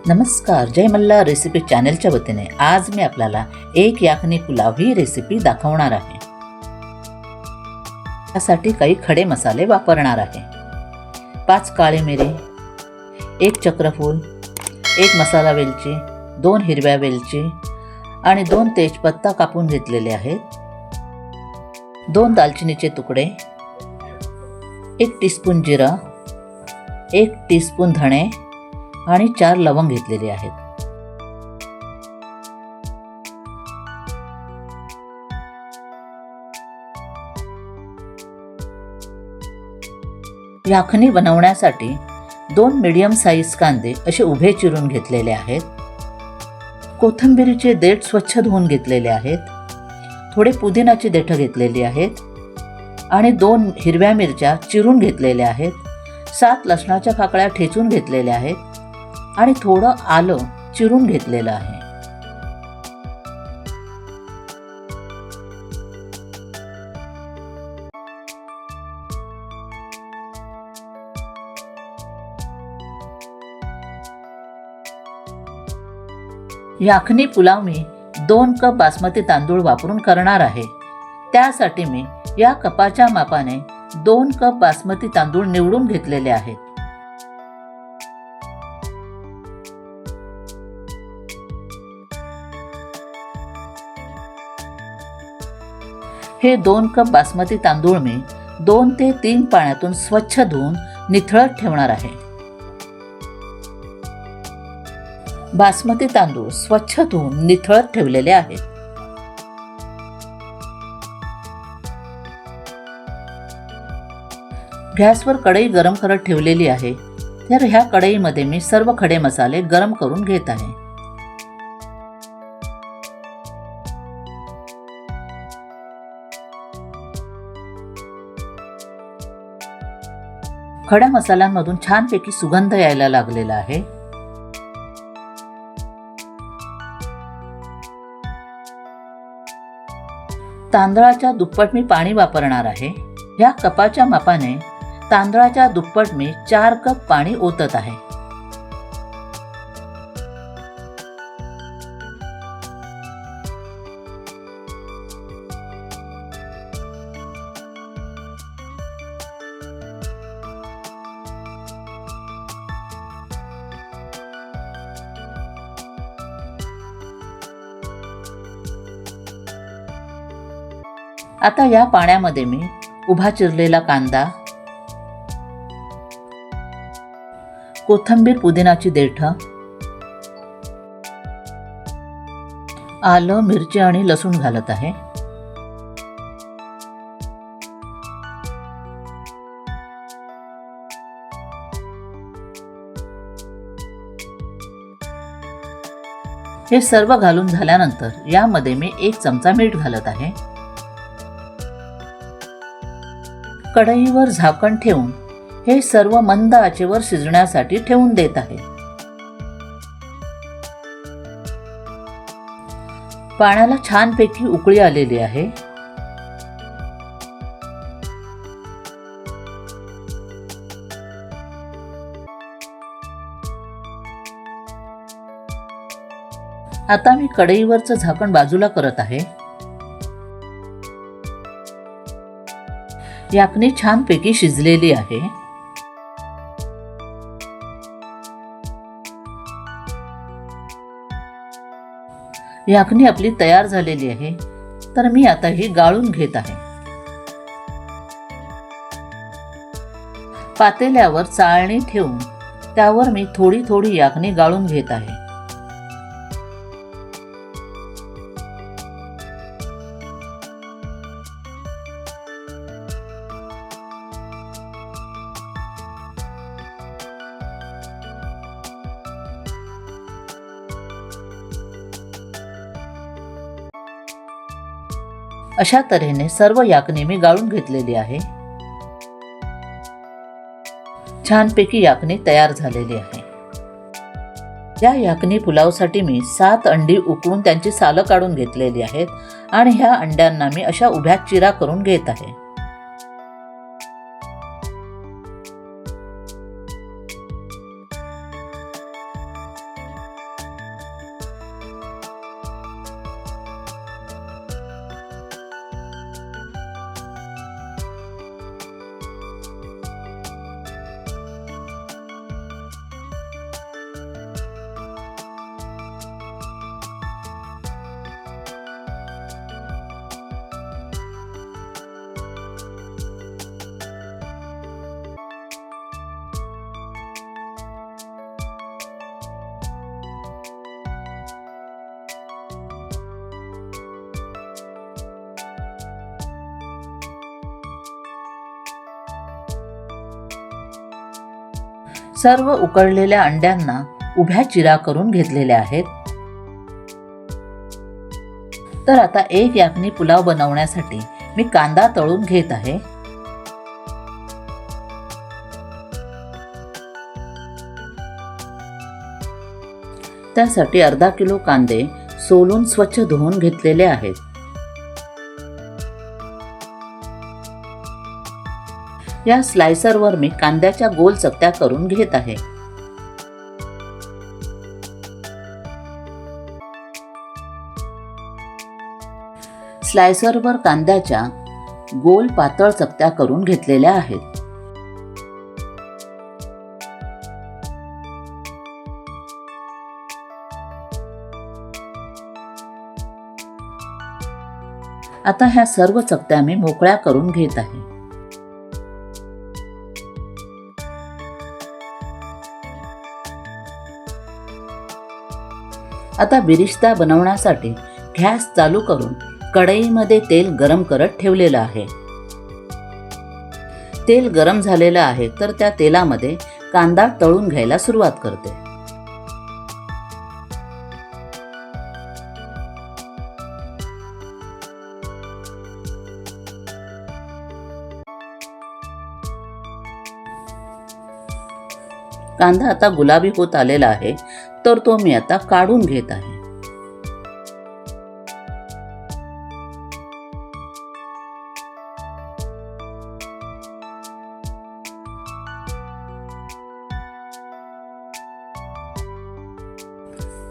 नमस्कार, जय मल्हार रेसिपी चॅनलच्या वतीने आज मी आपल्याला एक याखनी पुलाव ही रेसिपी दाखवणार आहे। त्यासाठी काही खडे मसाले वापरणार आहे। 5 काळे मिरी, 1 चक्रफूल, 1 मसाला वेलची, 2 हिरव्या वेलची आणि 2 तेजपत्ता कापून घेतलेले आहेत। 2 दालचिनीचे तुकडे, 1 टीस्पून जिरा, 1 टीस्पून धणे आणि 4 लवंग घेतलेले आहेत। याखनी बनवण्यासाठी 2 मीडियम साईज कांदे असे उभे चिरून घेतलेले आहेत। कोथिंबीरीचे देठ स्वच्छ धुवून घेतलेले आहेत। थोडे पुदिनाची देठ घेतलेली आहेत आणि 2 हिरव्या मिरच्या चिरून घेतलेल्या आहेत। 7 लसणाच्या पाकळ्या ठेचून घेतलेल्या आहेत आणि थोडं आलं चिरून घेतलेलं आहे। याखनी पुलाव मी 2 कप बासमती तांदूळ वापरून करणार आहे। त्यासाठी मी या कपाच्या मापाने 2 कप बासमती तांदूळ निवडून घेतलेले आहेत। हे 2 कप बासमती तांदूळ मी 2 ते 3 पाण्यातून स्वच्छ धुवून निथळत ठेवणार आहे। बासमती तांदूळ स्वच्छ धुवून निथळत ठेवलेले आहेत। गॅसवर कढई गरम करत ठेवलेली आहे। तर ह्या कढईमध्ये मी सर्व खडे मसाले गरम करून घेत आहे। खड्या मसाल्यांमधून छानपैकी सुगंध यायला लागलेला आहे। तांदळाच्या दुप्पट मी पाणी वापरणार आहे। या कपाच्या मापाने तांदळाच्या दुप्पट मी 4 कप पाणी ओतत आहे। आता या पाण्यामध्ये मी उभा चिरलेला कांदा, कोथिंबीर पुदिनाची देठ, आलं, मिरची आणि लसूण घालत आहे। हे सर्व घालून झाल्यानंतर यामध्ये मी 1 चमचा मीठ घालत आहे। कढईवर झाकण ठेवून हे सर्व मंद आचेवर शिजण्यासाठी ठेवून देत आहे। पाण्याला छानपैकी उकळी आलेली आहे। आता मी कढईवरचं झाकण बाजूला करत आहे। याखनी छानपैकी शिजलेली आहे। याखनी आपली तयार झालेली आहे। तर मी आता ही गाळून घेत आहे। पातेल्यावर चाळणी ठेवून त्यावर मी थोडी थोडी याखनी गाळून घेत आहे। अशा तऱ्हेने सर्व याखनी मी गाळून घेतलेली आहे। छानपैकी याखनी तयार झालेली आहे। या याखनी पुलावसाठी मी 7 अंडी उकळून त्यांची सालं काढून घेतलेली आहेत आणि ह्या अंड्यांना मी अशा उभ्या चिरा करून घेत आहे। सर्व उकळलेल्या अंड्यांना उभ्या चिरा करून घेतलेल्या आहेत. तर आता एक याकनी पुलाव बनवण्यासाठी मी कांदा तळून घेत आहे. त्यासाठी अर्धा किलो कांदे सोलून स्वच्छ धुवून घेतलेले आहेत. या स्लायसरवर मी कांद्याच्या गोल चकत्या करून घेत आहे. स्लायसरवर कांद्याच्या गोल पातळ चकत्या करून घेतलेल्या आहेत. आता ह्या सर्व चकत्या मी मोकळ्या करून घेत आहे. आता बिरिस्ता बनवण्यासाठी गॅस चालू करून कढईमध्ये तेल गरम करत ठेवलेलं आहे. तेल गरम झालेलं आहे तर त्या तेलामध्ये कांदा तळून घ्यायला सुरुवात करते. कांदा आता गुलाबी होत आलेला आहे तर तो मी आता काढून घेत आहे.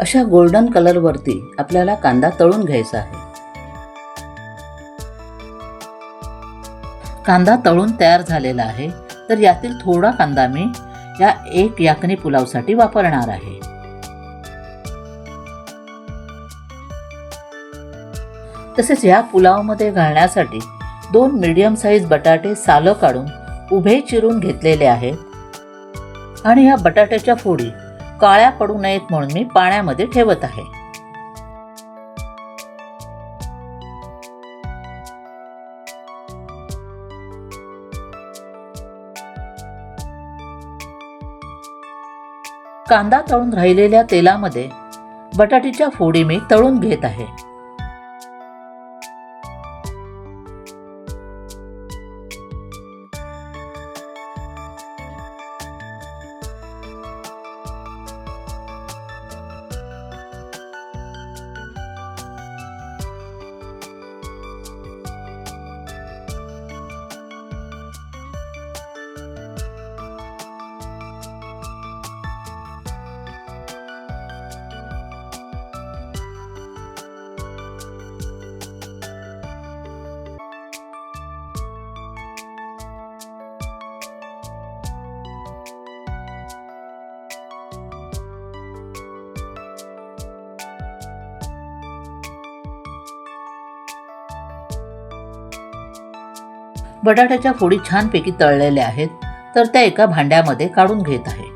अशा गोल्डन कलर वरती आपल्याला कांदा तळून घ्यायचा आहे. कांदा तळून तयार झालेला आहे तर यातील थोडा कांदा मी या एक याकनी पुलावसाठी वापरणार आहे. तसेच या पुलावमध्ये घालण्यासाठी 2 मीडियम साईज बटाटे सालं काढून उभे चिरून घेतलेले आहेत आणि या बटाट्याच्या फोडी काळ्या पडू नयेत म्हणून मी पाण्यामध्ये ठेवत आहे. कांदा तळून राहिलेल्या तेलामध्ये बटाट्याच्या फोडी मी तळून घेत आहे. बटाट्याच्या फोडी छानपैकी तळलेल्या आहेत तर त्या एका भांड्यामध्ये काढून घेत आहे.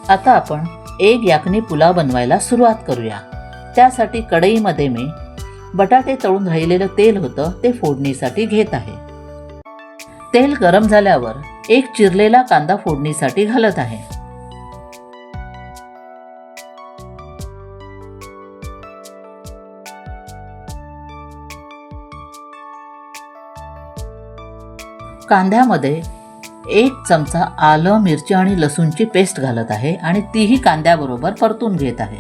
आता आपण एक याकनी पुलाव बनवायला सुरुवात करूया. त्यासाठी कढईमध्ये मी बटाटे तळून राहिलेलं तेल होतं ते फोडणीसाठी घेत आहे. तेल गरम झाल्यावर एक चिरलेला कांदा फोडणीसाठी घालत आहे. कांद्यामध्ये 1 चमचा आलं, मिरची आणि लसूणची पेस्ट घालत आहे आणि तीही कांद्याबरोबर परतून घेत आहे.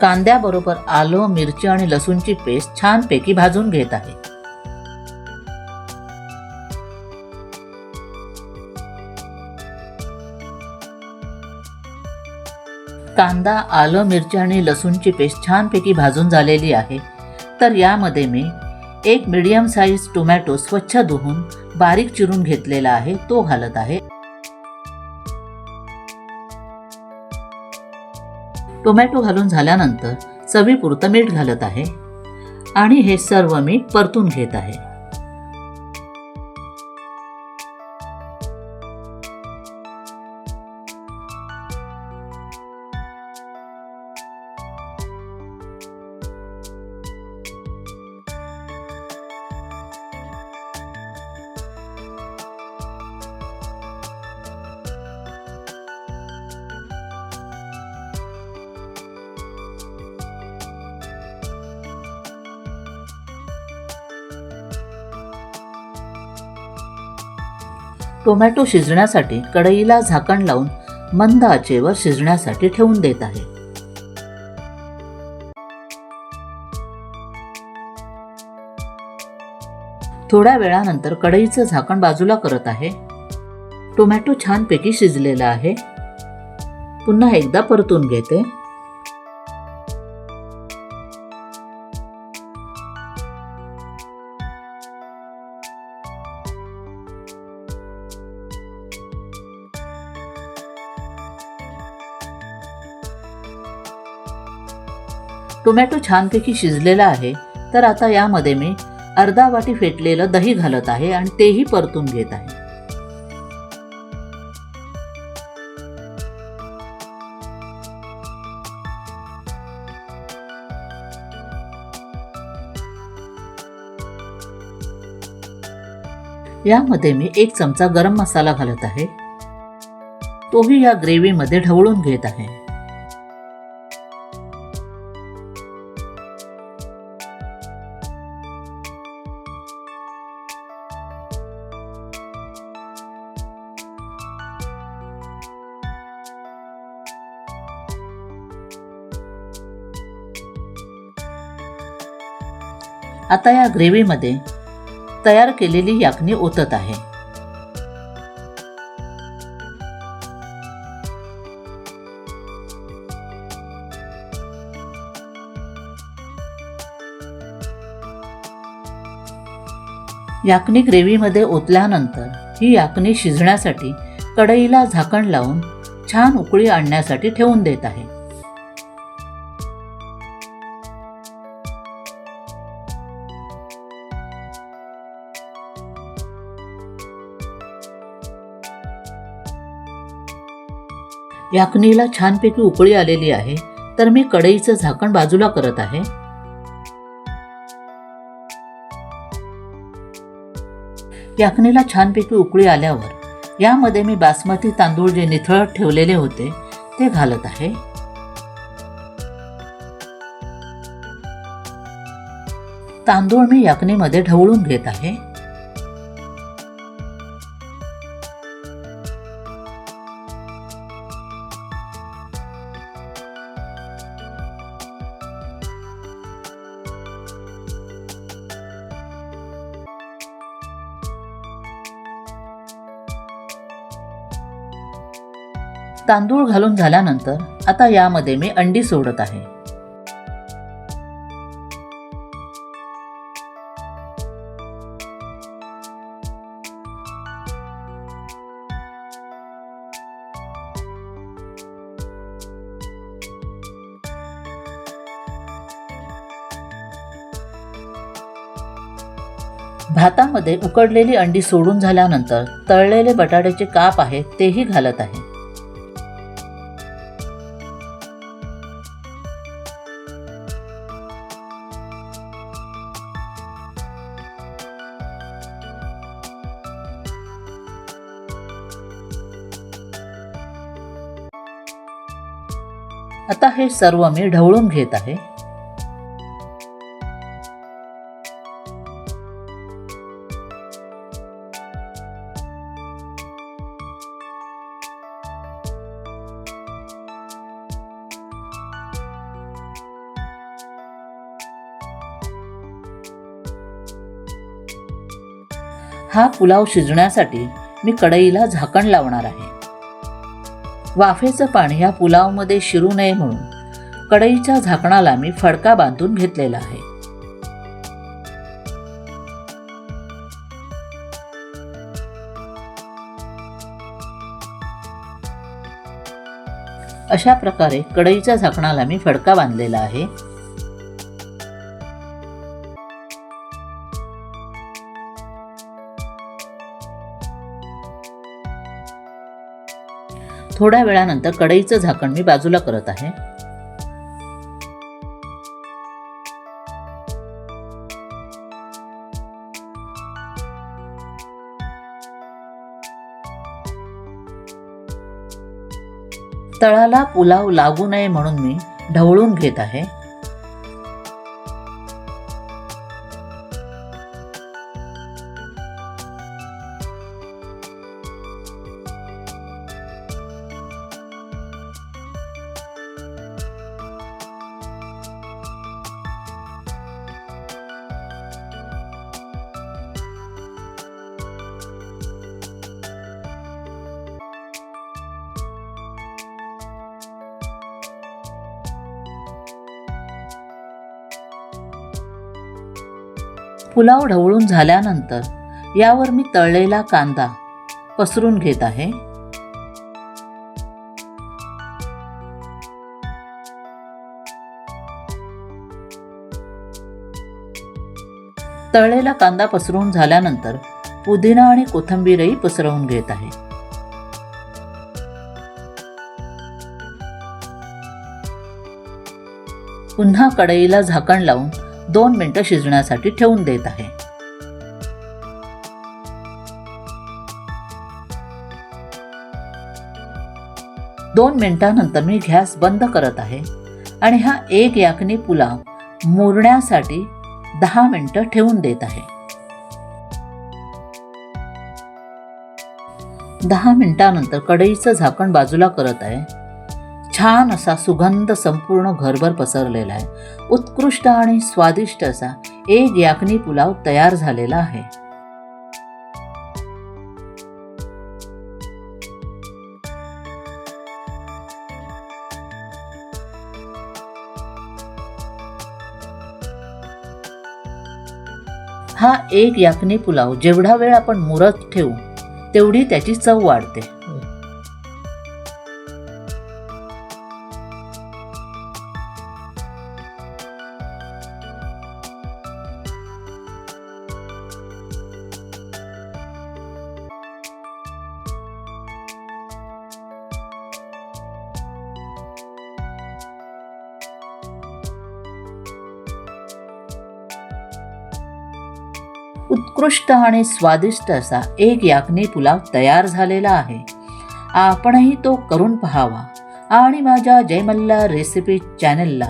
कांद्याबरोबर आलं, मिरची आणि लसूणची पेस्ट छानपैकी भाजून घेत आहे. कांदा, आलं, मिरची आणि लसूणची पेस्ट छानपैकी भाजून झालेली आहे तर यामध्ये मी 1 मीडियम साईज टोमॅटो स्वच्छ धुवून बारीक चिरून घेतलेला आहे तो घालत आहे. टोमॅटो घालून झाल्यानंतर चवीपुरतं मीठ घालत आहे. आणि हे सर्व मी परतून घेत आहे. टोमॅटो शिजण्यासाठी कढईला झाकण लावून मंद आचेवर शिजण्यासाठी ठेवून देत आहे. थोड्या वेळानंतर कढईचं झाकण बाजूला करत आहे. टोमॅटो छानपैकी शिजलेला आहे. पुन्हा एकदा परतून घेते. टोमॅटो छानपैकी शिजलेला आहे. तर आता यामध्ये मी अर्धा वाटी फेटलेलं दही घालत आहे आणि तेही परतून घेत आहे. यामध्ये मी 1 चमचा गरम मसाला घालत आहे. तोही या ग्रेव्हीमध्ये ढवळून घेत आहे. आता या ग्रेव्हीमध्ये तयार केलेली याकनी ओतत आहे. याकनी ग्रेव्हीमध्ये ओतल्यानंतर ही याकनी शिजण्यासाठी कढईला झाकण लावून छान उकळी आणण्यासाठी ठेवून देत आहे. याकनीला छानपैकी उकळी आलेली आहे. तर मी कढईचं झाकण बाजूला करत आहे. याकनीला छानपैकी उकळी आल्यावर यामध्ये मी बासमती तांदूळ जे निथळत ठेवलेले होते ते घालत आहे. तांदूळ मी याकनीमध्ये ढवळून घेत आहे. तांदूळ घालून झाल्यानंतर आता यामध्ये मी अंडी सोडत आहे. भातामध्ये उकडलेली अंडी सोडून झाल्यानंतर तळलेले बटाट्याचे काप आहेत तेही घालत आहे. आता हे सर्व मी ढवळून घेत आहे. हा पुलाव शिजण्यासाठी मी कढईला झाकण लावणार आहे. वाफेचं पाणी या पुलावमध्ये शिरू नये म्हणून कढईच्या झाकणाला मी फडका बांधून घेतलेला आहे. अशा प्रकारे कढईच्या झाकणाला मी फडका बांधलेला आहे. थोड्या वेळानंतर कढईचं झाकण मी बाजूला करत आहे. तळाला पुलाव लागू नये म्हणून मी ढवळून घेत आहे. पुलाव ढवळून झाल्यानंतर यावर मी तळलेला कांदा पसरून घेत आहे. तळलेला कांदा पसरून झाल्यानंतर पुदिना आणि कोथिंबीरही पसरवून घेत आहे. पुन्हा कढईला झाकण लावून 2 मिनिटं शिजण्यासाठी ठेवून देत आहे. दोन मिनिटांनंतर मी गॅस बंद करत आहे आणि हा एक याकनी पुलाव मुरण्यासाठी 10 मिनिटं ठेवून देत आहे. 10 मिनिटांनंतर कढईचं झाकण बाजूला करत आहे. छान असा सुगंध संपूर्ण घरभर पसरलेला आहे. उत्कृष्ट आणि स्वादिष्ट असा एक याकनी पुलाव तयार झालेला आहे. हा एक याकनी पुलाव जेवढा वेळ आपण मुरत ठेवू तेवढी त्याची चव वाढते. उत्कृष्ट आणि स्वादिष्ट असा एक याकनी पुलाव तयार झालेला आहे. आपणही तो करून पहावा आणि माझ्या जय मल्हार रेसिपी चॅनलला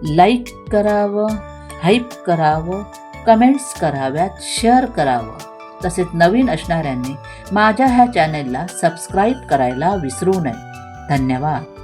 लाईक करावं, हाईप करावं, कमेंट्स कराव्यात, शेअर करावं. तसेच नवीन असणाऱ्यांनी माझ्या ह्या चॅनलला सबस्क्राईब करायला विसरू नये. धन्यवाद.